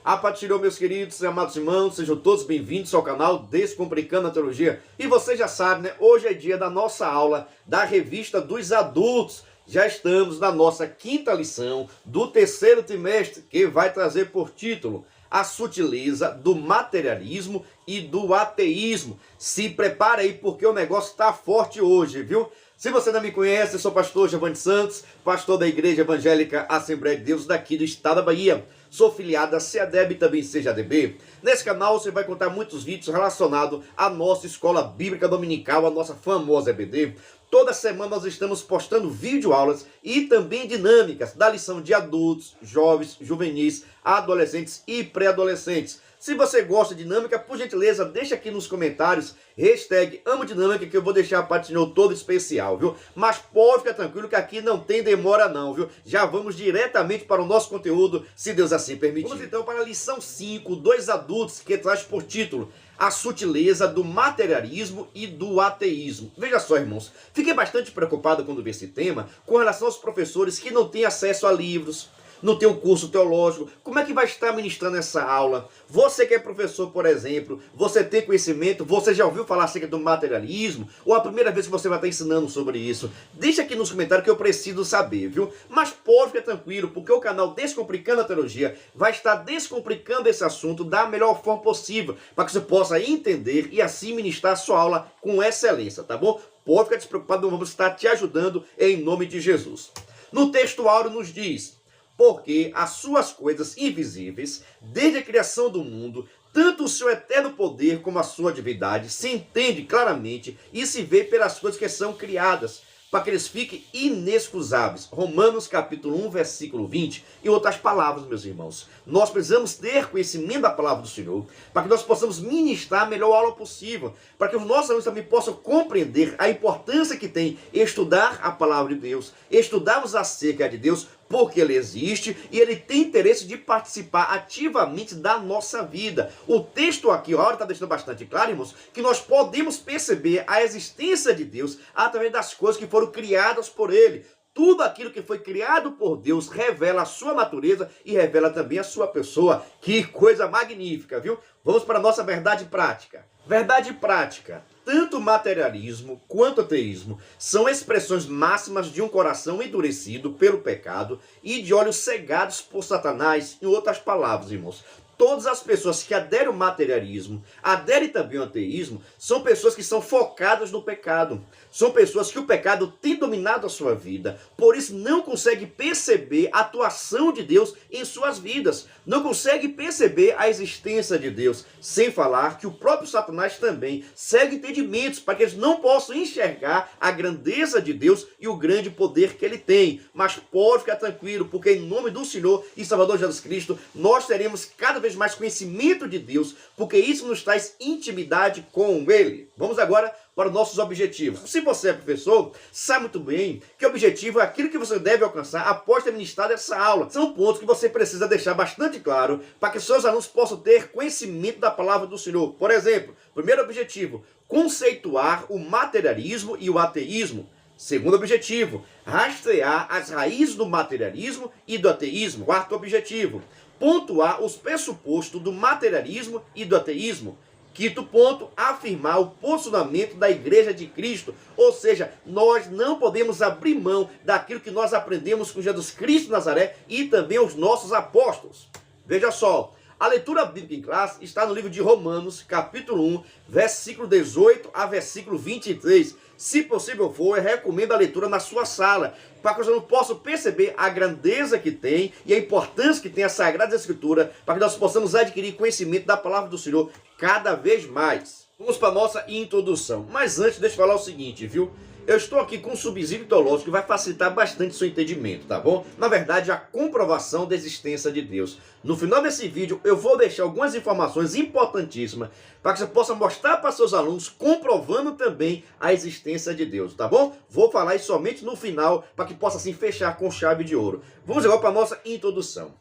A paz do Senhor, meus queridos e amados irmãos, sejam todos bem-vindos ao canal Descomplicando a Teologia. E você já sabe, né? Hoje é dia da nossa aula da revista dos adultos. Já estamos na nossa quinta lição do terceiro trimestre, que vai trazer por título A Sutileza do Materialismo e do Ateísmo. Se prepare aí porque o negócio está forte hoje, viu? Se você não me conhece, eu sou o pastor Giovanni Santos, pastor da Igreja Evangélica Assembleia de Deus daqui do estado da Bahia. Sou filiado a CEADEB e também CEJADB. Nesse canal você vai encontrar muitos vídeos relacionados à nossa escola bíblica dominical, a nossa famosa EBD. Toda semana nós estamos postando videoaulas e também dinâmicas da lição de adultos, jovens, juvenis, adolescentes e pré-adolescentes. Se você gosta de dinâmica, por gentileza, deixa aqui nos comentários, #AmoDinâmica, que eu vou deixar para o Senhor todo especial, viu? Mas pode ficar tranquilo que aqui não tem demora não, viu? Já vamos diretamente para o nosso conteúdo, se Deus assim permitir. Vamos então para a lição 5, dos adultos, que traz por título A Sutileza do Materialismo e do Ateísmo. Veja só, irmãos, fiquei bastante preocupado quando vi esse tema com relação aos professores que não têm acesso a livros, não tem um curso teológico. Como é que vai estar ministrando essa aula? Você que é professor, por exemplo, você tem conhecimento, você já ouviu falar acerca do materialismo? Ou a primeira vez que você vai estar ensinando sobre isso? Deixa aqui nos comentários que eu preciso saber, viu? Mas pode ficar tranquilo, porque o canal Descomplicando a Teologia vai estar descomplicando esse assunto da melhor forma possível, para que você possa entender e assim ministrar a sua aula com excelência, tá bom? Pode ficar despreocupado, vamos estar te ajudando em nome de Jesus. No texto áureo nos diz: porque as suas coisas invisíveis, desde a criação do mundo, tanto o seu eterno poder como a sua divindade, se entende claramente e se vê pelas coisas que são criadas, para que eles fiquem inexcusáveis. Romanos capítulo 1, versículo 20. Em outras palavras, meus irmãos, nós precisamos ter conhecimento da palavra do Senhor, para que nós possamos ministrar a melhor aula possível, para que os nossos alunos também possam compreender a importância que tem estudar a palavra de Deus, estudarmos acerca de Deus, porque ele existe e ele tem interesse de participar ativamente da nossa vida. O texto aqui, olha, está deixando bastante claro, irmãos, que nós podemos perceber a existência de Deus através das coisas que foram criadas por ele. Tudo aquilo que foi criado por Deus revela a sua natureza e revela também a sua pessoa. Que coisa magnífica, viu? Vamos para a nossa verdade prática. Verdade prática. Tanto o materialismo quanto o ateísmo são expressões máximas de um coração endurecido pelo pecado e de olhos cegados por Satanás. Em outras palavras, irmãos, todas as pessoas que aderem ao materialismo, aderem também ao ateísmo, são pessoas que são focadas no pecado. São pessoas que o pecado tem dominado a sua vida. Por isso não conseguem perceber a atuação de Deus em suas vidas. Não conseguem perceber a existência de Deus. Sem falar que o próprio Satanás também segue entendimentos para que eles não possam enxergar a grandeza de Deus e o grande poder que ele tem. Mas pode ficar tranquilo, porque em nome do Senhor e Salvador Jesus Cristo, nós teremos cada vez mais conhecimento de Deus, porque isso nos traz intimidade com ele. Vamos agora para os nossos objetivos. Se você é professor, sabe muito bem que o objetivo é aquilo que você deve alcançar após ter ministrado essa aula. São pontos que você precisa deixar bastante claro para que seus alunos possam ter conhecimento da palavra do Senhor. Por exemplo, primeiro objetivo, conceituar o materialismo e o ateísmo. Segundo objetivo, rastrear as raízes do materialismo e do ateísmo. Quarto objetivo, pontuar os pressupostos do materialismo e do ateísmo. Quinto ponto, afirmar o posicionamento da Igreja de Cristo. Ou seja, nós não podemos abrir mão daquilo que nós aprendemos com Jesus Cristo de Nazaré e também os nossos apóstolos. Veja só, a leitura bíblica em classe está no livro de Romanos, capítulo 1, versículo 18 a versículo 23. Se possível for, eu recomendo a leitura na sua sala, para que os alunos possam perceber a grandeza que tem e a importância que tem a Sagrada Escritura, para que nós possamos adquirir conhecimento da palavra do Senhor cada vez mais. Vamos para a nossa introdução. Mas antes, deixa eu falar o seguinte, viu? Eu estou aqui com um subsídio teológico que vai facilitar bastante seu entendimento, tá bom? Na verdade, a comprovação da existência de Deus. No final desse vídeo, eu vou deixar algumas informações importantíssimas para que você possa mostrar para seus alunos, comprovando também a existência de Deus, tá bom? Vou falar isso somente no final, para que possa assim fechar com chave de ouro. Vamos agora para a nossa introdução.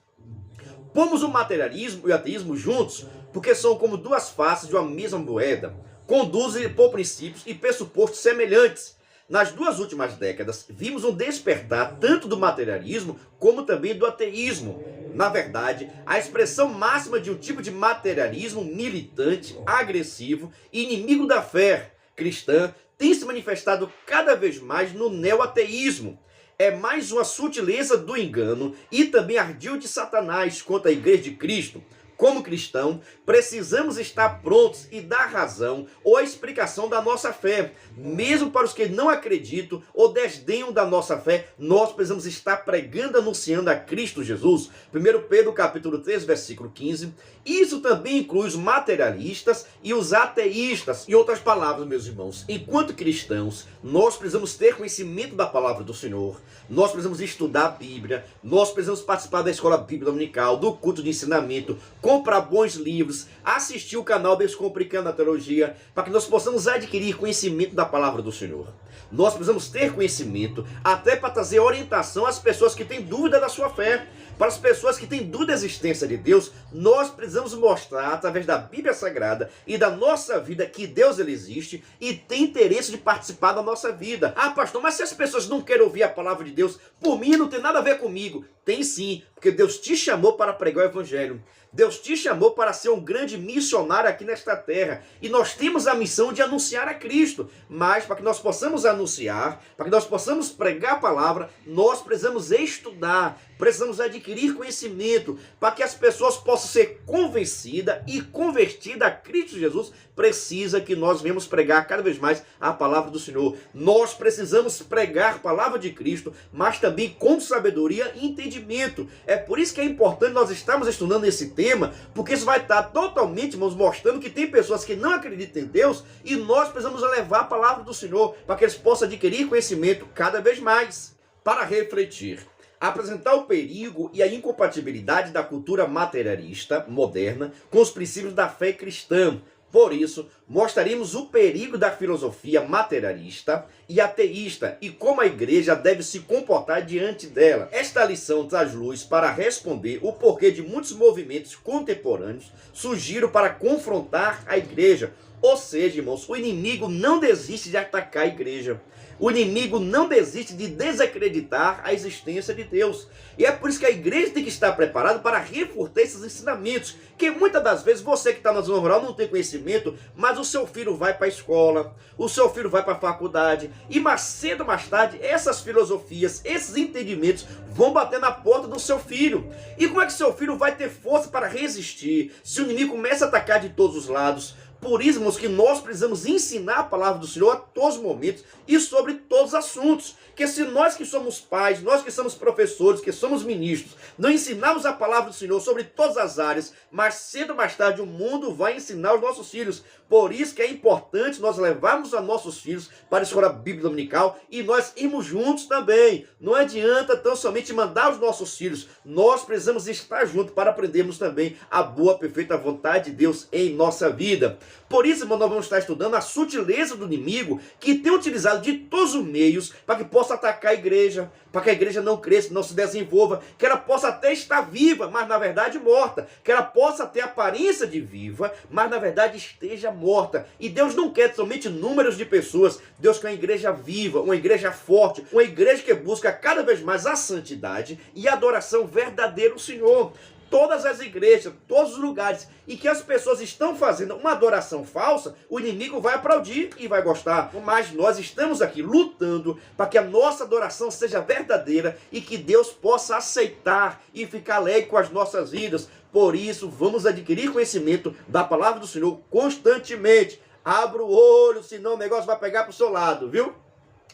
Pomos o materialismo e o ateísmo juntos, porque são como duas faces de uma mesma moeda. Conduzem por princípios e pressupostos semelhantes. Nas duas últimas décadas, vimos um despertar tanto do materialismo como também do ateísmo. Na verdade, a expressão máxima de um tipo de materialismo militante, agressivo e inimigo da fé cristã tem se manifestado cada vez mais no neoateísmo. É mais uma sutileza do engano e também ardil de Satanás contra a Igreja de Cristo. Como cristão, precisamos estar prontos e dar razão ou a explicação da nossa fé. Mesmo para os que não acreditam ou desdenham da nossa fé, nós precisamos estar pregando, anunciando a Cristo Jesus. 1 Pedro capítulo 3, versículo 15. Isso também inclui os materialistas e os ateístas. Em outras palavras, meus irmãos, enquanto cristãos, nós precisamos ter conhecimento da palavra do Senhor. Nós precisamos estudar a Bíblia. Nós precisamos participar da escola bíblica dominical, do culto de ensinamento, comprar bons livros, assistir o canal Descomplicando a Teologia, para que nós possamos adquirir conhecimento da palavra do Senhor. Nós precisamos ter conhecimento até para trazer orientação às pessoas que têm dúvida da sua fé. Para as pessoas que têm dúvida da existência de Deus, nós precisamos mostrar através da Bíblia Sagrada e da nossa vida que Deus ele existe e tem interesse de participar da nossa vida. Ah, pastor, mas se as pessoas não querem ouvir a palavra de Deus, por mim não tem nada a ver comigo. Tem sim, porque Deus te chamou para pregar o Evangelho. Deus te chamou para ser um grande missionário aqui nesta terra. E nós temos a missão de anunciar a Cristo. Mas para que nós possamos anunciar, para que nós possamos pregar a palavra, nós precisamos estudar, precisamos adquirir conhecimento, para que as pessoas possam ser convencidas e convertidas a Cristo Jesus. Precisa que nós venhamos pregar cada vez mais a palavra do Senhor. Nós precisamos pregar a palavra de Cristo, mas também com sabedoria e entendimento. É por isso que é importante nós estarmos estudando esse tema, porque isso vai estar totalmente, irmãos, mostrando que tem pessoas que não acreditam em Deus e nós precisamos levar a palavra do Senhor para que eles possam adquirir conhecimento cada vez mais. Para refletir, apresentar o perigo e a incompatibilidade da cultura materialista moderna com os princípios da fé cristã. Por isso, mostraremos o perigo da filosofia materialista e ateísta e como a igreja deve se comportar diante dela. Esta lição traz luz para responder o porquê de muitos movimentos contemporâneos surgiram para confrontar a igreja. Ou seja, irmãos, o inimigo não desiste de atacar a igreja. O inimigo não desiste de desacreditar a existência de Deus. E é por isso que a igreja tem que estar preparada para refutar esses ensinamentos. Que muitas das vezes você que está na zona rural não tem conhecimento, mas o seu filho vai para a escola, o seu filho vai para a faculdade, e mais cedo ou mais tarde, essas filosofias, esses entendimentos vão bater na porta do seu filho. E como é que seu filho vai ter força para resistir se o inimigo começa a atacar de todos os lados? Por isso, irmãos, que nós precisamos ensinar a palavra do Senhor a todos os momentos e sobre todos os assuntos. Que se nós que somos pais, nós que somos professores, que somos ministros, não ensinarmos a palavra do Senhor sobre todas as áreas, mais cedo ou mais tarde o mundo vai ensinar os nossos filhos. Por isso que é importante nós levarmos os nossos filhos para a escola bíblica dominical e nós irmos juntos também. Não adianta tão somente mandar os nossos filhos, nós precisamos estar juntos para aprendermos também a boa, perfeita vontade de Deus em nossa vida. Por isso, irmão, nós vamos estar estudando a sutileza do inimigo que tem utilizado de todos os meios para que possa atacar a igreja, para que a igreja não cresça, não se desenvolva, que ela possa até estar viva, mas na verdade morta, que ela possa ter aparência de viva, mas na verdade esteja morta. E Deus não quer somente números de pessoas, Deus quer uma igreja viva, uma igreja forte, uma igreja que busca cada vez mais a santidade e a adoração verdadeira ao Senhor. Todas as igrejas, todos os lugares em que as pessoas estão fazendo uma adoração falsa, o inimigo vai aplaudir e vai gostar. Mas nós estamos aqui lutando para que a nossa adoração seja verdadeira e que Deus possa aceitar e ficar alegre com as nossas vidas. Por isso, vamos adquirir conhecimento da palavra do Senhor constantemente. Abra o olho, senão o negócio vai pegar para o seu lado, viu?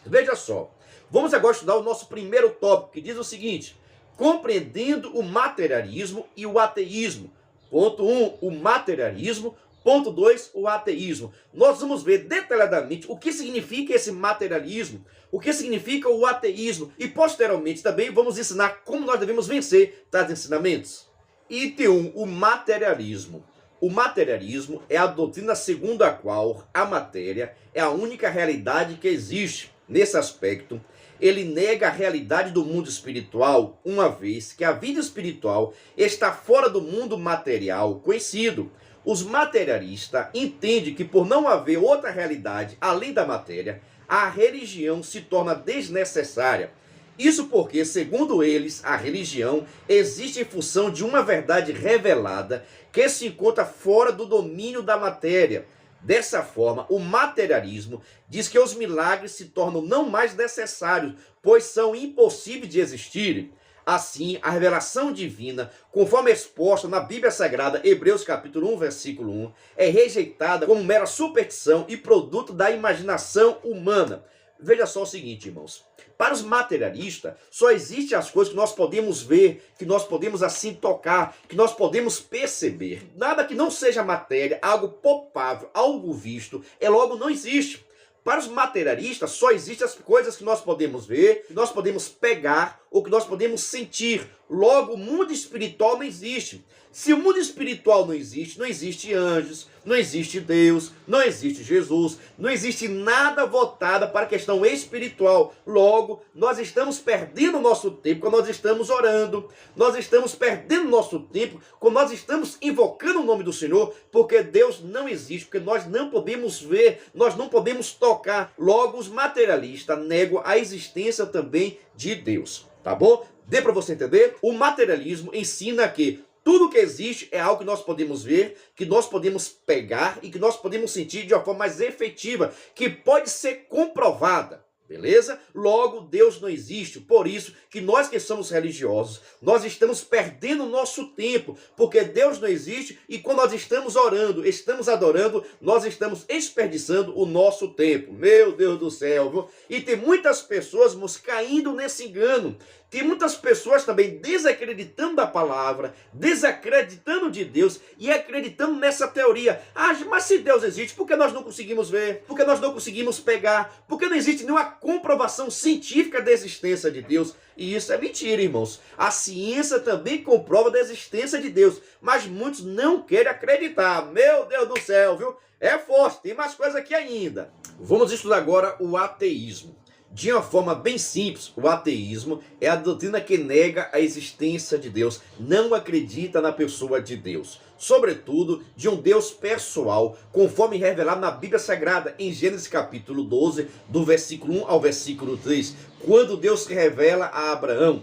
Veja só. Vamos agora estudar o nosso primeiro tópico, que diz o seguinte: compreendendo o materialismo e o ateísmo. Ponto 1, o materialismo. Ponto 2, o ateísmo. Nós vamos ver detalhadamente o que significa esse materialismo, o que significa o ateísmo e posteriormente também vamos ensinar como nós devemos vencer tais ensinamentos. Item 1, o materialismo. O materialismo é a doutrina segundo a qual a matéria é a única realidade que existe. Nesse aspecto, ele nega a realidade do mundo espiritual, uma vez que a vida espiritual está fora do mundo material conhecido. Os materialistas entendem que por não haver outra realidade além da matéria, a religião se torna desnecessária. Isso porque, segundo eles, a religião existe em função de uma verdade revelada que se encontra fora do domínio da matéria. Dessa forma, o materialismo diz que os milagres se tornam não mais necessários, pois são impossíveis de existirem. Assim, a revelação divina, conforme exposta na Bíblia Sagrada, Hebreus capítulo 1, versículo 1, é rejeitada como mera superstição e produto da imaginação humana. Veja só o seguinte, irmãos. Para os materialistas, só existem as coisas que nós podemos ver, que nós podemos assim tocar, que nós podemos perceber. Nada que não seja matéria, algo palpável, algo visto, logo não existe. Para os materialistas, só existem as coisas que nós podemos ver, que nós podemos pegar ou que nós podemos sentir. Logo, o mundo espiritual não existe. Se o mundo espiritual não existe anjos, não existe Deus, não existe Jesus, não existe nada voltado para a questão espiritual. Logo, nós estamos perdendo o nosso tempo quando nós estamos orando, nós estamos perdendo o nosso tempo quando nós estamos invocando o nome do Senhor, porque Deus não existe, porque nós não podemos ver, nós não podemos tocar. Logo, os materialistas negam a existência também de Deus, tá bom? Dê para você entender? O materialismo ensina que tudo que existe é algo que nós podemos ver, que nós podemos pegar e que nós podemos sentir de uma forma mais efetiva, que pode ser comprovada. Beleza? Logo, Deus não existe. Por isso que nós que somos religiosos, nós estamos perdendo o nosso tempo, porque Deus não existe e quando nós estamos orando, estamos adorando, nós estamos desperdiçando o nosso tempo. Meu Deus do céu, viu? E tem muitas pessoas caindo nesse engano. Tem muitas pessoas também desacreditando da palavra, desacreditando de Deus e acreditando nessa teoria. Ah, mas se Deus existe, por que nós não conseguimos ver? Por que nós não conseguimos pegar? Por que não existe nenhuma comprovação científica da existência de Deus? E isso é mentira, irmãos. A ciência também comprova da existência de Deus, mas muitos não querem acreditar. Meu Deus do céu, viu? É forte, tem mais coisa aqui ainda. Vamos estudar agora o ateísmo. De uma forma bem simples, o ateísmo é a doutrina que nega a existência de Deus, não acredita na pessoa de Deus, sobretudo de um Deus pessoal, conforme revelado na Bíblia Sagrada, em Gênesis capítulo 12, do versículo 1 ao versículo 3, quando Deus se revela a Abraão.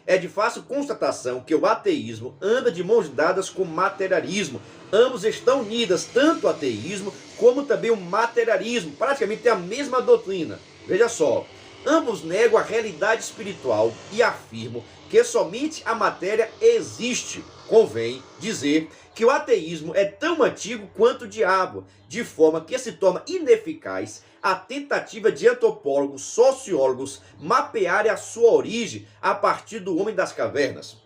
É de fácil constatação que o ateísmo anda de mãos dadas com o materialismo. Ambos estão unidos, tanto o ateísmo como também o materialismo, praticamente é a mesma doutrina. Veja só, ambos negam a realidade espiritual e afirmam que somente a matéria existe. Convém dizer que o ateísmo é tão antigo quanto o diabo, de forma que se torna ineficaz a tentativa de antropólogos, sociólogos mapearem a sua origem a partir do homem das cavernas.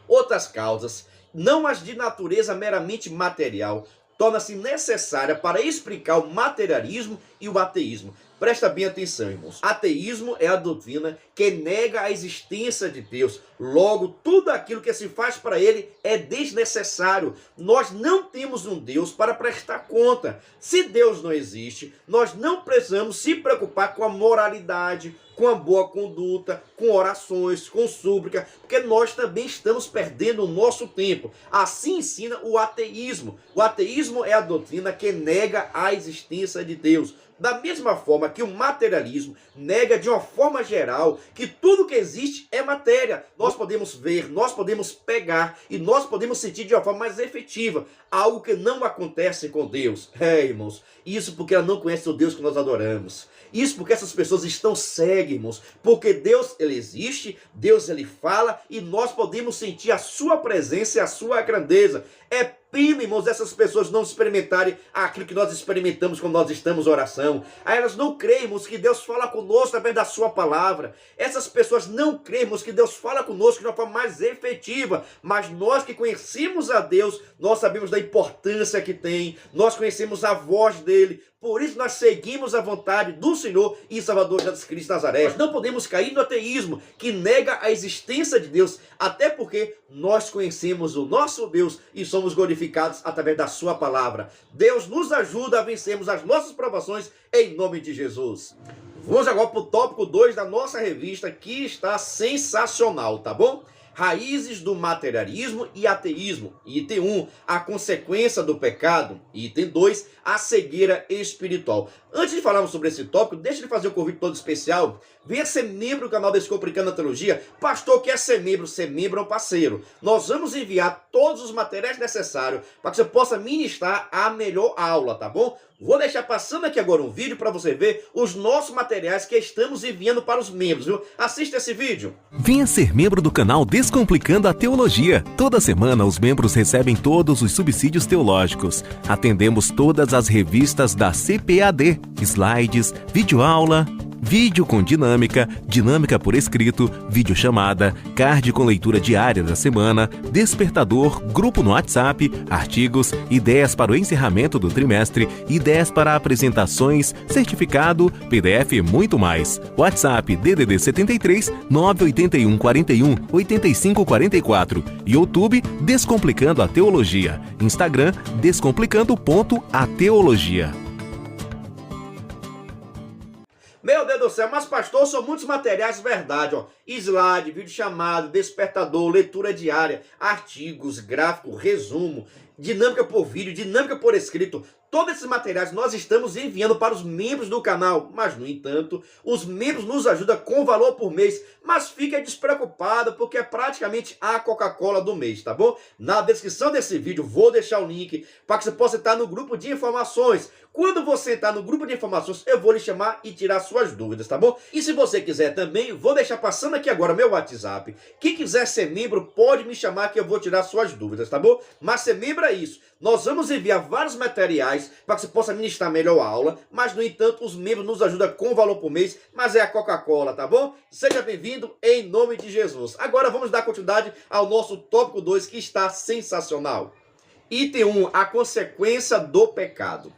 Outras causas, não as de natureza meramente material, torna-se necessária para explicar o materialismo e o ateísmo. Presta bem atenção, irmãos. Ateísmo é a doutrina que nega a existência de Deus. Logo, tudo aquilo que se faz para ele é desnecessário. Nós não temos um Deus para prestar conta. Se Deus não existe, nós não precisamos se preocupar com a moralidade, com a boa conduta, com orações, com súplica, porque nós também estamos perdendo o nosso tempo. Assim ensina o ateísmo. O ateísmo é a doutrina que nega a existência de Deus. Da mesma forma que o materialismo nega de uma forma geral que tudo que existe é matéria. Nós podemos ver, nós podemos pegar e nós podemos sentir de uma forma mais efetiva. Algo que não acontece com Deus. Irmãos, isso porque ela não conhece o Deus que nós adoramos. Isso porque essas pessoas estão cegas, irmãos. Porque Deus, ele existe, Deus, ele fala e nós podemos sentir a sua presença e a sua grandeza. É pena, irmãos, essas pessoas não experimentarem aquilo que nós experimentamos quando nós estamos em oração. Aí elas não cremos que Deus fala conosco através da sua palavra. Essas pessoas não cremos que Deus fala conosco de uma forma mais efetiva. Mas nós que conhecemos a Deus, nós sabemos da importância que tem. Nós conhecemos a voz dele. Por isso nós seguimos a vontade do Senhor e Salvador Jesus Cristo de Nazaré. Nós não podemos cair no ateísmo que nega a existência de Deus, até porque nós conhecemos o nosso Deus e somos glorificados através da sua palavra. Deus nos ajuda a vencermos as nossas provações em nome de Jesus. Vamos agora para o tópico 2 da nossa revista, que está sensacional, tá bom? raízes do materialismo e ateísmo. Item 1, a consequência do pecado. Item 2, a cegueira espiritual. Antes de falarmos sobre esse tópico, deixa eu fazer um convite todo especial. Venha ser membro do canal Descomplicando a Teologia. Pastor, quer ser membro? Ser membro é um parceiro. Nós vamos enviar todos os materiais necessários para que você possa ministrar a melhor aula, tá bom? Vou deixar passando aqui agora um vídeo para você ver os nossos materiais que estamos enviando para os membros, viu? Assista esse vídeo. Venha ser membro do canal Descomplicando a Teologia. Toda semana os membros recebem todos os subsídios teológicos. Atendemos todas as revistas da CPAD, slides, videoaula, vídeo com dinâmica, dinâmica por escrito, videochamada, card com leitura diária da semana, despertador, grupo no WhatsApp, artigos, ideias para o encerramento do trimestre, ideias para apresentações, certificado, PDF e muito mais. WhatsApp DDD 73 981 41 85 44. YouTube Descomplicando a Teologia. Instagram descomplicando.ateologia. Meu Deus do céu, mas pastor, são muitos materiais, verdade, ó. Slide, vídeo chamado, despertador, leitura diária, artigos, gráfico, resumo, dinâmica por vídeo, dinâmica por escrito. Todos esses materiais nós estamos enviando para os membros do canal, mas, no entanto, os membros nos ajudam com valor por mês, mas fica despreocupado porque é praticamente a Coca-Cola do mês, tá bom? Na descrição desse vídeo vou deixar o link para que você possa estar no grupo de informações. Quando você entrar no grupo de informações, eu vou lhe chamar e tirar suas dúvidas, tá bom? E se você quiser também, vou deixar passando aqui agora meu WhatsApp. Quem quiser ser membro, pode me chamar que eu vou tirar suas dúvidas, tá bom? Mas ser membro é isso. Nós vamos enviar vários materiais para que você possa ministrar melhor a aula, mas, no entanto, os membros nos ajudam com valor por mês, mas é a Coca-Cola, tá bom? Seja bem-vindo em nome de Jesus. Agora vamos dar continuidade ao nosso tópico 2, que está sensacional. Item 1, a consequência do pecado.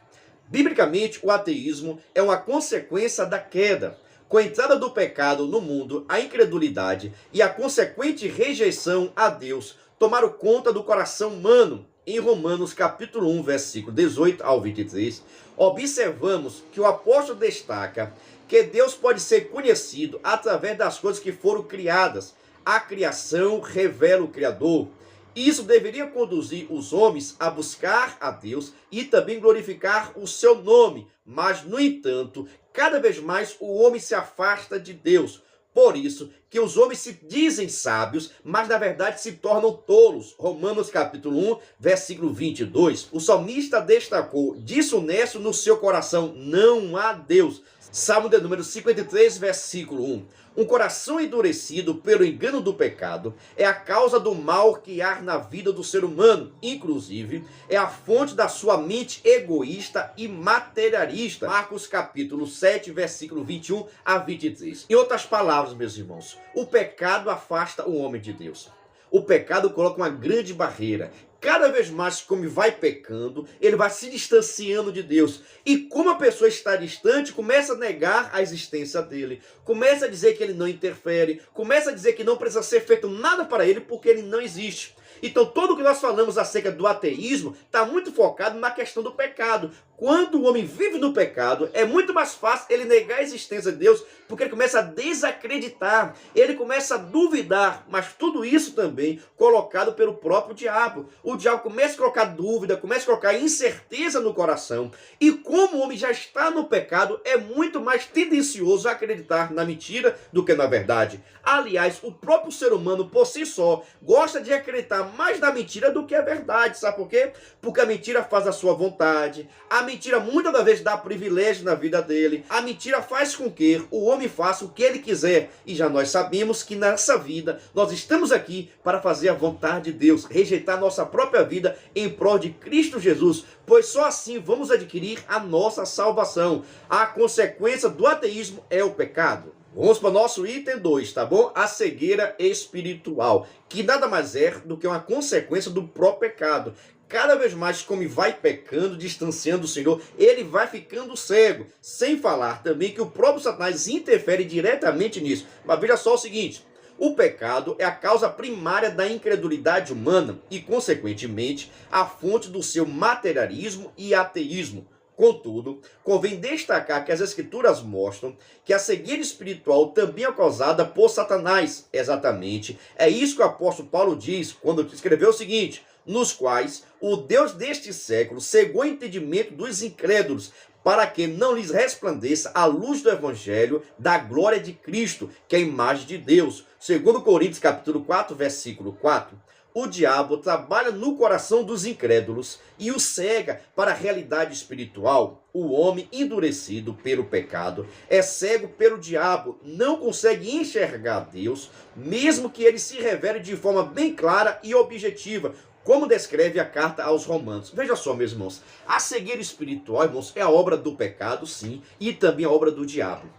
Biblicamente, o ateísmo é uma consequência da queda. Com a entrada do pecado no mundo, a incredulidade e a consequente rejeição a Deus tomaram conta do coração humano. Em Romanos capítulo 1, versículo 18 ao 23, observamos que o apóstolo destaca que Deus pode ser conhecido através das coisas que foram criadas. A criação revela o Criador. Isso deveria conduzir os homens a buscar a Deus e também glorificar o seu nome. Mas, no entanto, cada vez mais o homem se afasta de Deus. Por isso que os homens se dizem sábios, mas na verdade se tornam tolos. Romanos capítulo 1, versículo 22. O salmista destacou: desonesto no seu coração não há Deus. Salmo de número 53, versículo 1. Um coração endurecido pelo engano do pecado é a causa do mal que há na vida do ser humano. Inclusive, é a fonte da sua mente egoísta e materialista. Marcos capítulo 7, versículo 21 a 23. Em outras palavras, meus irmãos, o pecado afasta o homem de Deus. O pecado coloca uma grande barreira. Cada vez mais que o homem vai pecando, ele vai se distanciando de Deus. E como a pessoa está distante, começa a negar a existência dele. Começa a dizer que ele não interfere. Começa a dizer que não precisa ser feito nada para ele porque ele não existe. Então, tudo que nós falamos acerca do ateísmo está muito focado na questão do pecado. Quando o homem vive no pecado, é muito mais fácil ele negar a existência de Deus, porque ele começa a desacreditar, ele começa a duvidar, mas tudo isso também colocado pelo próprio diabo. O diabo começa a colocar dúvida, começa a colocar incerteza no coração, e como o homem já está no pecado, é muito mais tendencioso a acreditar na mentira do que na verdade. Aliás, o próprio ser humano, por si só, gosta de acreditar mais na mentira do que a verdade. Sabe por quê? Porque a mentira faz a sua vontade, a mentira muitas das vezes dá privilégio na vida dele, a mentira faz com que o homem faça o que ele quiser. E já nós sabemos que nessa vida nós estamos aqui para fazer a vontade de Deus, rejeitar nossa própria vida em prol de Cristo Jesus, pois só assim vamos adquirir a nossa salvação. A consequência do ateísmo é o pecado. Vamos para o nosso item 2, tá bom? A cegueira espiritual, que nada mais é do que uma consequência do próprio pecado. Cada vez mais como vai pecando, distanciando do Senhor, ele vai ficando cego. Sem falar também que o próprio Satanás interfere diretamente nisso. Mas veja só o seguinte: o pecado é a causa primária da incredulidade humana e, consequentemente, a fonte do seu materialismo e ateísmo. Contudo, convém destacar que as Escrituras mostram que a cegueira espiritual também é causada por Satanás. Exatamente, é isso que o apóstolo Paulo diz quando escreveu o seguinte: nos quais o Deus deste século cegou o entendimento dos incrédulos, para que não lhes resplandeça a luz do evangelho da glória de Cristo, que é a imagem de Deus. Segundo Coríntios capítulo 4, versículo 4. O diabo trabalha no coração dos incrédulos e o cega para a realidade espiritual. O homem endurecido pelo pecado é cego pelo diabo, não consegue enxergar Deus, mesmo que ele se revele de forma bem clara e objetiva, como descreve a carta aos Romanos. Veja só, meus irmãos, a cegueira espiritual, irmãos, é a obra do pecado, sim, e também a obra do diabo.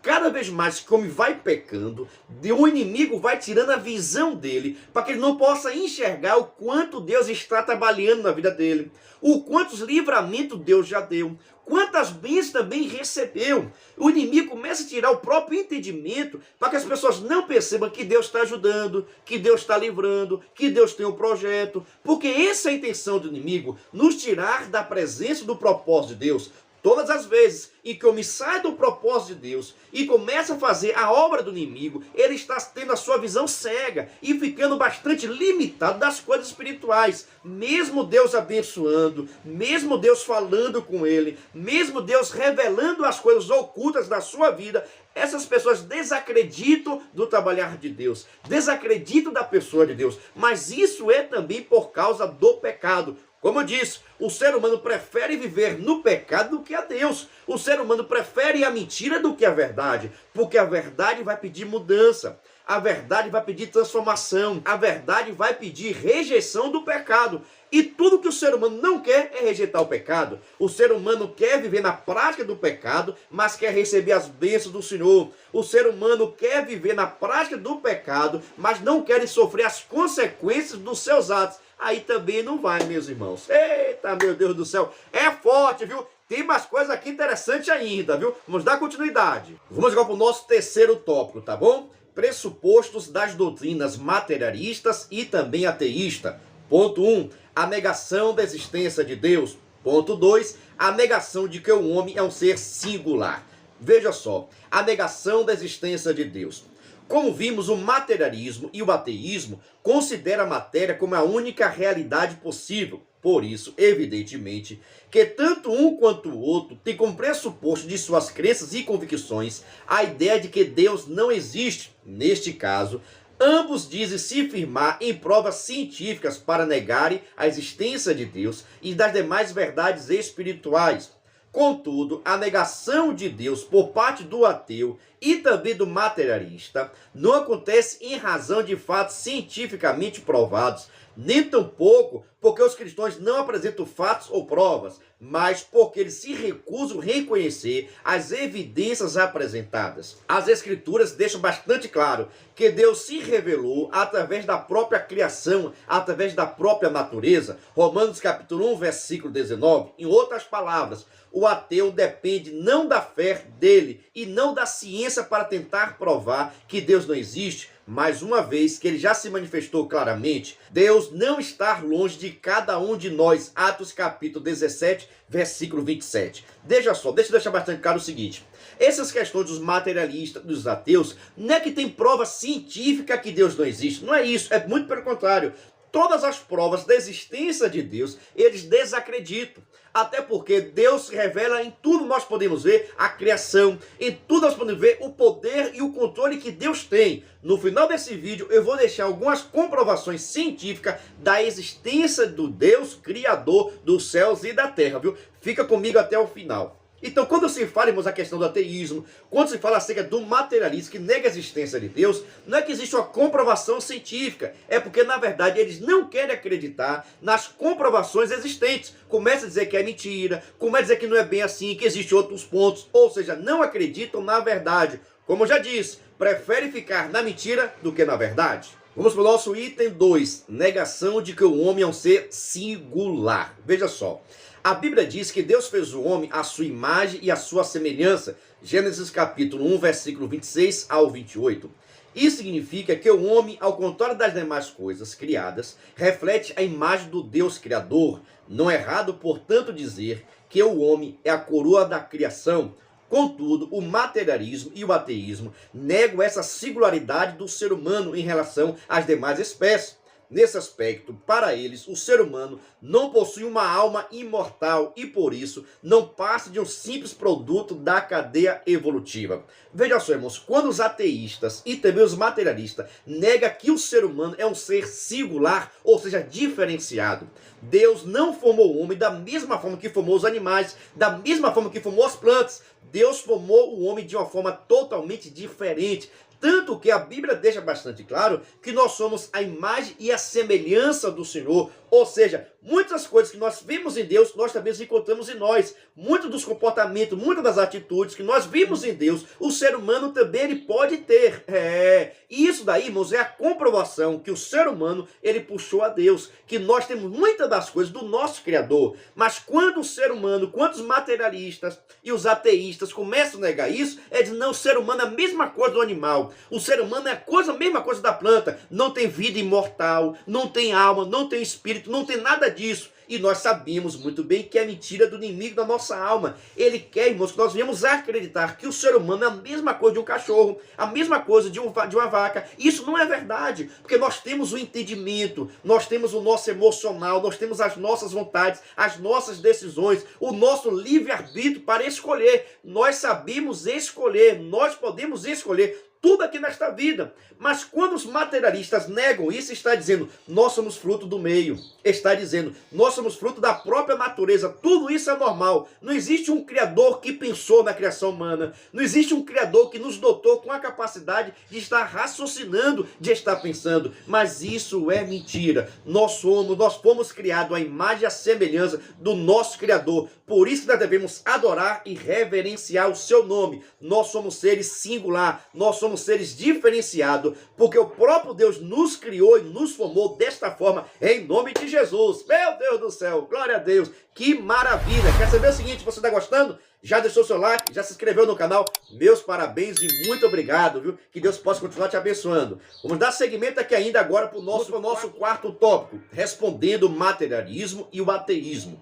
Cada vez mais que o homem vai pecando, o inimigo vai tirando a visão dele, para que ele não possa enxergar o quanto Deus está trabalhando na vida dele, o quantos livramentos Deus já deu, quantas bênçãos também recebeu. O inimigo começa a tirar o próprio entendimento para que as pessoas não percebam que Deus está ajudando, que Deus está livrando, que Deus tem um projeto, porque essa é a intenção do inimigo, nos tirar da presença do propósito de Deus. Todas as vezes em que eu me saio do propósito de Deus e começo a fazer a obra do inimigo, ele está tendo a sua visão cega e ficando bastante limitado das coisas espirituais. Mesmo Deus abençoando, mesmo Deus falando com ele, mesmo Deus revelando as coisas ocultas da sua vida, essas pessoas desacreditam do trabalhar de Deus, desacreditam da pessoa de Deus. Mas isso é também por causa do pecado. Como eu disse, o ser humano prefere viver no pecado do que a Deus. O ser humano prefere a mentira do que a verdade, porque a verdade vai pedir mudança, a verdade vai pedir transformação, a verdade vai pedir rejeição do pecado. E tudo que o ser humano não quer é rejeitar o pecado. O ser humano quer viver na prática do pecado, mas quer receber as bênçãos do Senhor. O ser humano quer viver na prática do pecado, mas não quer sofrer as consequências dos seus atos. Aí também não vai, meus irmãos. Eita, meu Deus do céu. É forte, viu? Tem mais coisa aqui interessante ainda, viu? Vamos dar continuidade. Vamos agora para o nosso terceiro tópico, tá bom? Pressupostos das doutrinas materialistas e também ateísta. Ponto 1. A negação da existência de Deus. Ponto 2. A negação de que o homem é um ser singular. Veja só. A negação da existência de Deus. Como vimos, o materialismo e o ateísmo consideram a matéria como a única realidade possível. Por isso, evidentemente, que tanto um quanto o outro tem como pressuposto de suas crenças e convicções a ideia de que Deus não existe. Neste caso, ambos dizem se firmar em provas científicas para negarem a existência de Deus e das demais verdades espirituais. Contudo, a negação de Deus por parte do ateu e também do materialista não acontece em razão de fatos cientificamente provados, nem tampouco porque os cristãos não apresentam fatos ou provas, mas porque eles se recusam a reconhecer as evidências apresentadas. As Escrituras deixam bastante claro que Deus se revelou através da própria criação, através da própria natureza. Romanos capítulo 1, versículo 19. Em outras palavras, o ateu depende não da fé dele e não da ciência para tentar provar que Deus não existe, mas uma vez que ele já se manifestou claramente, Deus não está longe de cada um de nós. Atos capítulo 17, versículo 27. Deixa só, deixa eu deixar bastante claro o seguinte. Essas questões dos materialistas, dos ateus, não é que tem prova científica que Deus não existe. Não é isso, é muito pelo contrário. Todas as provas da existência de Deus, eles desacreditam. Até porque Deus se revela em tudo, nós podemos ver a criação, em tudo nós podemos ver o poder e o controle que Deus tem. No final desse vídeo eu vou deixar algumas comprovações científicas da existência do Deus Criador dos céus e da terra, viu? Fica comigo até o final. Então, quando se fala, irmãos, a questão do ateísmo, quando se fala acerca do materialismo que nega a existência de Deus, não é que existe uma comprovação científica, é porque, na verdade, eles não querem acreditar nas comprovações existentes. Começa a dizer que é mentira, começa a dizer que não é bem assim, que existem outros pontos, ou seja, não acreditam na verdade. Como eu já disse, prefere ficar na mentira do que na verdade. Vamos para o nosso item 2, negação de que o homem é um ser singular. Veja só. A Bíblia diz que Deus fez o homem à sua imagem e à sua semelhança. Gênesis capítulo 1, versículo 26 ao 28. Isso significa que o homem, ao contrário das demais coisas criadas, reflete a imagem do Deus Criador. Não é errado, portanto, dizer que o homem é a coroa da criação. Contudo, o materialismo e o ateísmo negam essa singularidade do ser humano em relação às demais espécies. Nesse aspecto, para eles, o ser humano não possui uma alma imortal e, por isso, não passa de um simples produto da cadeia evolutiva. Veja só, irmãos, quando os ateístas e também os materialistas negam que o ser humano é um ser singular, ou seja, diferenciado, Deus não formou o homem da mesma forma que formou os animais, da mesma forma que formou as plantas. Deus formou o homem de uma forma totalmente diferente. Tanto que a Bíblia deixa bastante claro que nós somos a imagem e a semelhança do Senhor. Ou seja, muitas coisas que nós vimos em Deus, nós também encontramos em nós. Muitos dos comportamentos, muitas das atitudes que nós vimos em Deus, o ser humano também ele pode ter. E isso daí, irmãos, é a comprovação que o ser humano, ele puxou a Deus. Que nós temos muitas das coisas do nosso Criador. Mas quando o ser humano, quando os materialistas e os ateístas começam a negar isso, é de não, o ser humano é a mesma coisa do animal. O ser humano é a mesma coisa da planta. Não tem vida imortal, não tem alma, não tem espírito, não tem nada disso. E nós sabemos muito bem que é mentira do inimigo da nossa alma. Ele quer, irmãos, que nós venhamos a acreditar que o ser humano é a mesma coisa de um cachorro, a mesma coisa de uma vaca. Isso não é verdade, porque nós temos o entendimento, nós temos o nosso emocional, nós temos as nossas vontades, as nossas decisões, o nosso livre-arbítrio para escolher. Nós sabemos escolher, nós podemos escolher tudo aqui nesta vida. Mas quando os materialistas negam isso, está dizendo, nós somos fruto do meio. Está dizendo, nós somos fruto da própria natureza. Tudo isso é normal. Não existe um Criador que pensou na criação humana. Não existe um Criador que nos dotou com a capacidade de estar raciocinando, de estar pensando. Mas isso é mentira. Nós fomos criados à imagem e à semelhança do nosso Criador. Por isso que nós devemos adorar e reverenciar o seu nome. Nós somos seres singular. Nós somos seres diferenciados, porque o próprio Deus nos criou e nos formou desta forma, em nome de Jesus. Meu Deus do céu, glória a Deus, que maravilha. Quer saber o seguinte, você está gostando? Já deixou seu like, já se inscreveu no canal? Meus parabéns e muito obrigado, viu? Que Deus possa continuar te abençoando. Vamos dar seguimento aqui ainda agora para o nosso quarto tópico, respondendo o materialismo e o ateísmo.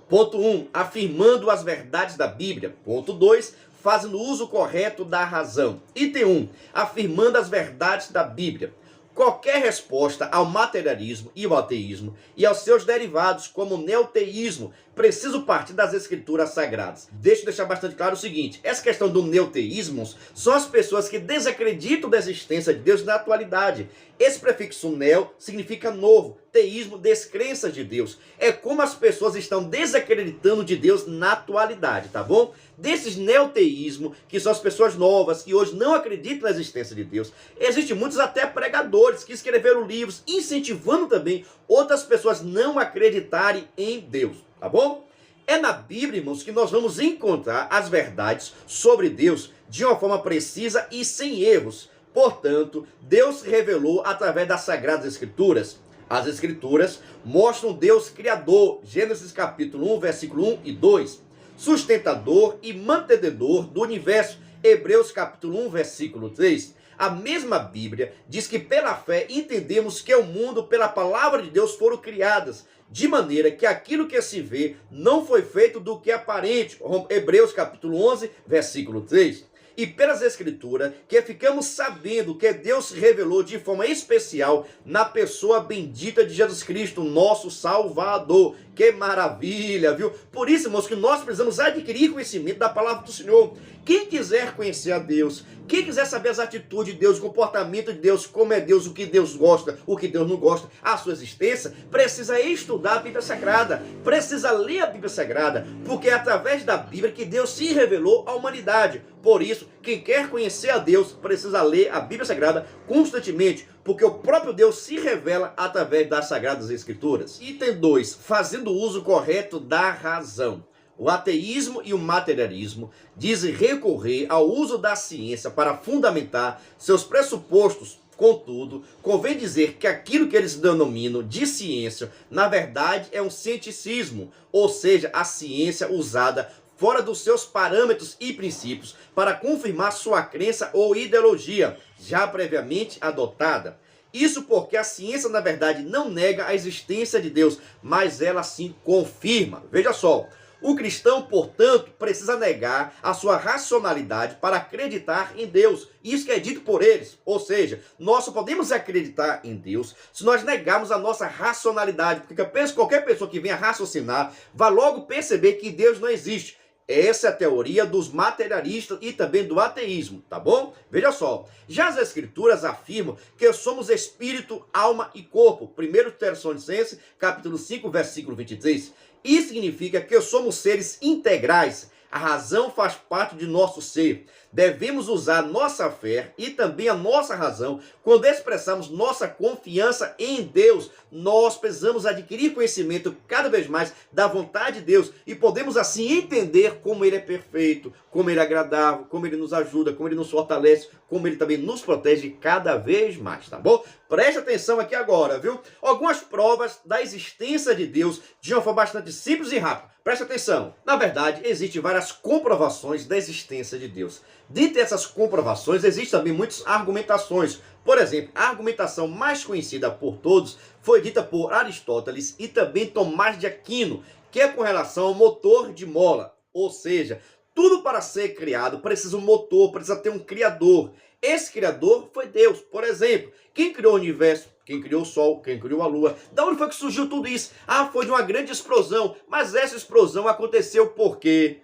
Ponto 1, afirmando as verdades da Bíblia. Ponto 2, fazendo uso correto da razão. Item 1, afirmando as verdades da Bíblia. Qualquer resposta ao materialismo e ao ateísmo e aos seus derivados, como o neoteísmo, preciso partir das escrituras sagradas. Deixa eu deixar bastante claro o seguinte, essa questão do neoteísmo são as pessoas que desacreditam da existência de Deus na atualidade. Esse prefixo neo significa novo, teísmo, descrença de Deus. É como as pessoas estão desacreditando de Deus na atualidade, tá bom? Desses neoteísmo, que são as pessoas novas, que hoje não acreditam na existência de Deus, existem muitos até pregadores que escreveram livros, incentivando também outras pessoas não acreditarem em Deus, tá bom? É na Bíblia, irmãos, que nós vamos encontrar as verdades sobre Deus de uma forma precisa e sem erros. Portanto, Deus se revelou através das Sagradas Escrituras. As Escrituras mostram Deus Criador, Gênesis capítulo 1, versículo 1 e 2. Sustentador e mantenedor do universo, Hebreus capítulo 1, versículo 3. A mesma Bíblia diz que pela fé entendemos que o mundo pela palavra de Deus foram criadas, de maneira que aquilo que se vê não foi feito do que é aparente, Hebreus capítulo 11, versículo 3. E pelas Escrituras, que ficamos sabendo que Deus se revelou de forma especial na pessoa bendita de Jesus Cristo, nosso Salvador. Que maravilha, viu? Por isso, irmãos, que nós precisamos adquirir conhecimento da palavra do Senhor. Quem quiser conhecer a Deus, quem quiser saber as atitudes de Deus, o comportamento de Deus, como é Deus, o que Deus gosta, o que Deus não gosta, a sua existência, precisa estudar a Bíblia Sagrada, precisa ler a Bíblia Sagrada, porque é através da Bíblia que Deus se revelou à humanidade. Por isso, quem quer conhecer a Deus precisa ler a Bíblia Sagrada constantemente, porque o próprio Deus se revela através das Sagradas Escrituras. Item 2, fazendo uso correto da razão. O ateísmo e o materialismo dizem recorrer ao uso da ciência para fundamentar seus pressupostos. Contudo, convém dizer que aquilo que eles denominam de ciência, na verdade é um cienticismo, ou seja, a ciência usada fora dos seus parâmetros e princípios para confirmar sua crença ou ideologia, já previamente adotada. Isso porque a ciência, na verdade, não nega a existência de Deus, mas ela sim confirma. Veja só, o cristão, portanto, precisa negar a sua racionalidade para acreditar em Deus. Isso que é dito por eles. Ou seja, nós só podemos acreditar em Deus se nós negarmos a nossa racionalidade. Porque qualquer pessoa que venha raciocinar vai logo perceber que Deus não existe. Essa é a teoria dos materialistas e também do ateísmo, tá bom? Veja só, já as escrituras afirmam que somos espírito, alma e corpo. 1 Tessalonicenses, capítulo 5, versículo 23. Isso significa que somos seres integrais. A razão faz parte de nosso ser. Devemos usar nossa fé e também a nossa razão quando expressamos nossa confiança em Deus. Nós precisamos adquirir conhecimento cada vez mais da vontade de Deus e podemos assim entender como Ele é perfeito, como Ele é agradável, como Ele nos ajuda, como Ele nos fortalece, como Ele também nos protege cada vez mais, tá bom? Preste atenção aqui agora, viu? Algumas provas da existência de Deus de uma forma bastante simples e rápida. Preste atenção. Na verdade, existem várias comprovações da existência de Deus. Dentre essas comprovações, existem também muitas argumentações. Por exemplo, a argumentação mais conhecida por todos foi dita por Aristóteles e também Tomás de Aquino, que é com relação ao motor de mola. Ou seja, tudo para ser criado precisa um motor, precisa ter um criador. Esse criador foi Deus. Por exemplo, quem criou o universo? Quem criou o Sol? Quem criou a Lua? Da onde foi que surgiu tudo isso? Foi de uma grande explosão. Mas essa explosão aconteceu por quê?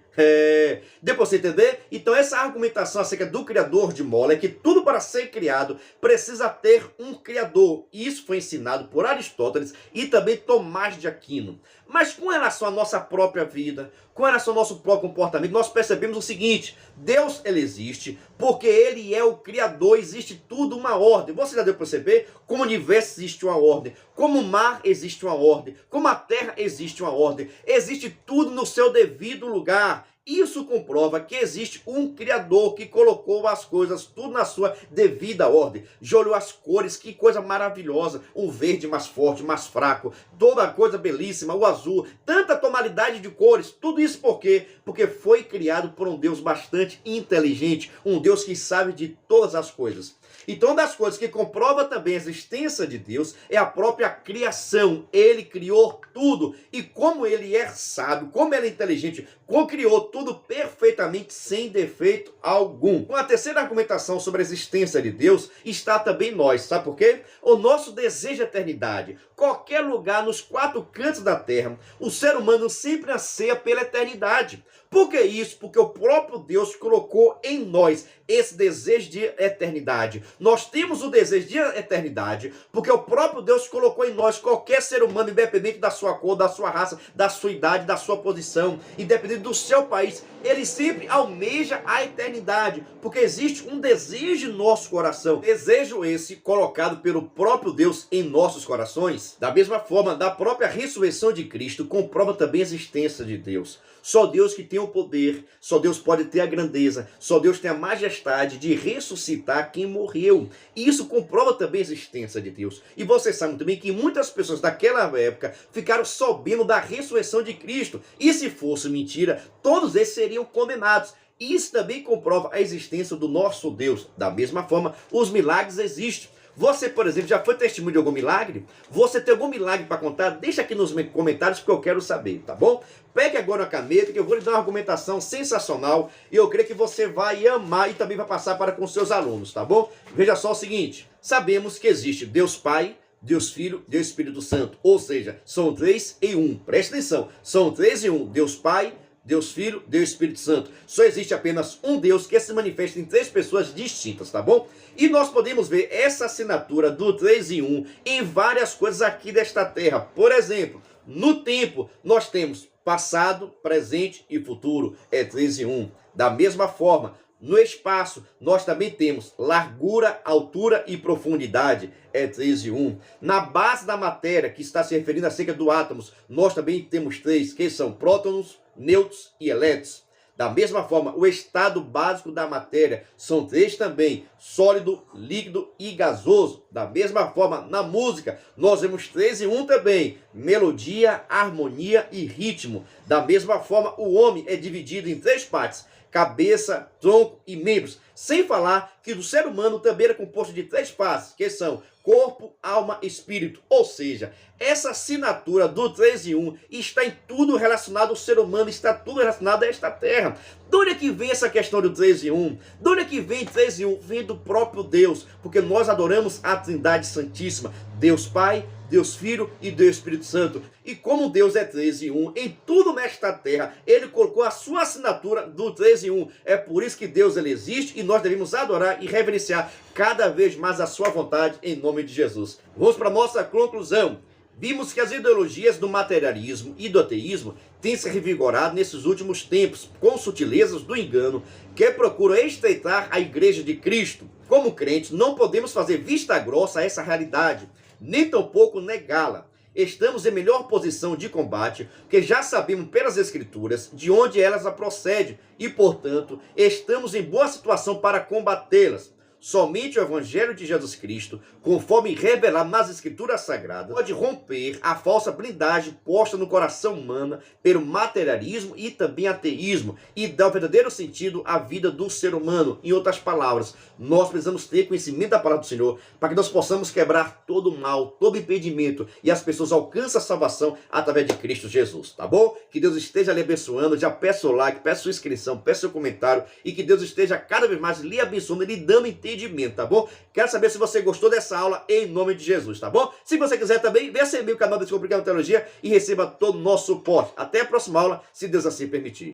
Deu para você entender? Então essa argumentação acerca do criador de mola é que tudo para ser criado precisa ter um criador. E isso foi ensinado por Aristóteles e também Tomás de Aquino. Mas com relação à nossa própria vida, com relação ao nosso próprio comportamento, nós percebemos o seguinte: Deus, ele existe porque ele é o criador, existe tudo uma ordem. Você já deu para perceber? Como o universo existe uma ordem, como o mar existe uma ordem, como a terra existe uma ordem, existe tudo no seu devido lugar. Isso comprova que existe um Criador que colocou as coisas tudo na sua devida ordem. Já olhou as cores, que coisa maravilhosa. Um verde mais forte, mais fraco, toda coisa belíssima, o azul, tanta tonalidade de cores. Tudo isso por quê? Porque foi criado por um Deus bastante inteligente, um Deus que sabe de todas as coisas. Então, uma das coisas que comprova também a existência de Deus é a própria criação. Ele criou tudo. E como ele é sábio, como ele é inteligente, criou tudo perfeitamente sem defeito algum. A terceira argumentação sobre a existência de Deus está também nós. Sabe por quê? O nosso desejo de eternidade. Qualquer lugar nos quatro cantos da terra, o ser humano sempre anseia pela eternidade. Por que isso? Porque o próprio Deus colocou em nós esse desejo de eternidade. Nós temos o desejo de eternidade porque o próprio Deus colocou em nós, qualquer ser humano, independente da sua cor, da sua raça, da sua idade, da sua posição, independente do seu país, ele sempre almeja a eternidade, porque existe um desejo em nosso coração. Desejo esse colocado pelo próprio Deus em nossos corações. Da mesma forma, da própria ressurreição de Cristo, comprova também a existência de Deus. Só Deus que tem o poder, só Deus pode ter a grandeza, só Deus tem a majestade de ressuscitar quem morreu. E isso comprova também a existência de Deus. E vocês sabem também que muitas pessoas daquela época ficaram sabendo da ressurreição de Cristo. E se fosse mentira, todos eles seriam condenados. Isso também comprova a existência do nosso Deus. Da mesma forma, os milagres existem. Você, por exemplo, já foi testemunho de algum milagre? Você tem algum milagre para contar? Deixa aqui nos comentários que eu quero saber, tá bom? Pegue agora uma caneta que eu vou lhe dar uma argumentação sensacional e eu creio que você vai amar e também vai passar para com seus alunos, tá bom? Veja só o seguinte, sabemos que existe Deus Pai, Deus Filho, Deus Espírito Santo, ou seja, são três em um. Preste atenção, são três em um, Deus Pai, Deus Filho, Deus Espírito Santo. Só existe apenas um Deus que se manifesta em três pessoas distintas, tá bom? E nós podemos ver essa assinatura do 3 em 1 em várias coisas aqui desta terra. Por exemplo, no tempo nós temos passado, presente e futuro. É 3 em 1. Da mesma forma, no espaço nós também temos largura, altura e profundidade. É 3 em 1. Na base da matéria, que está se referindo acerca do átomos, nós também temos três, que são prótons, nêutrons e elétrons. Da mesma forma, o estado básico da matéria são três também, sólido, líquido e gasoso. Da mesma forma, na música, nós vemos 3 em 1 também: melodia, harmonia e ritmo. Da mesma forma, o homem é dividido em 3 partes: cabeça, tronco e membros. Sem falar que o ser humano também é composto de 3 partes, que são corpo, alma e espírito. Ou seja, essa assinatura do 3 em 1 está em tudo relacionado ao ser humano, está tudo relacionado a esta terra. De onde é que vem essa questão do 3 em 1? De onde é que vem 3 em 1? Vem do próprio Deus, porque nós adoramos a Trindade Santíssima: Deus Pai, Deus Filho e Deus Espírito Santo. E como Deus é 3 em 1, em tudo nesta terra, Ele colocou a sua assinatura do 3 em 1. É por isso que Deus ele existe e nós devemos adorar e reverenciar cada vez mais a sua vontade, em nome de Jesus. Vamos para a nossa conclusão. Vimos que as ideologias do materialismo e do ateísmo têm se revigorado nesses últimos tempos, com sutilezas do engano que procuram estreitar a igreja de Cristo. Como crentes, não podemos fazer vista grossa a essa realidade, nem tampouco negá-la. Estamos em melhor posição de combate, porque já sabemos pelas Escrituras de onde elas procedem e, portanto, estamos em boa situação para combatê-las. Somente o Evangelho de Jesus Cristo, conforme revelado nas Escrituras Sagradas, pode romper a falsa blindagem posta no coração humano pelo materialismo e também ateísmo e dar o verdadeiro sentido à vida do ser humano. Em outras palavras, nós precisamos ter conhecimento da palavra do Senhor para que nós possamos quebrar todo o mal, todo o impedimento e as pessoas alcancem a salvação através de Cristo Jesus, tá bom? Que Deus esteja lhe abençoando. Já peço o like, peço sua inscrição, peço seu comentário e que Deus esteja cada vez mais lhe abençoando, lhe dando entendimento, tá bom? Quero saber se você gostou dessa aula, em nome de Jesus, tá bom? Se você quiser também, venha seguir o canal Descomplicando Teologia e receba todo o nosso suporte. Até a próxima aula, se Deus assim permitir.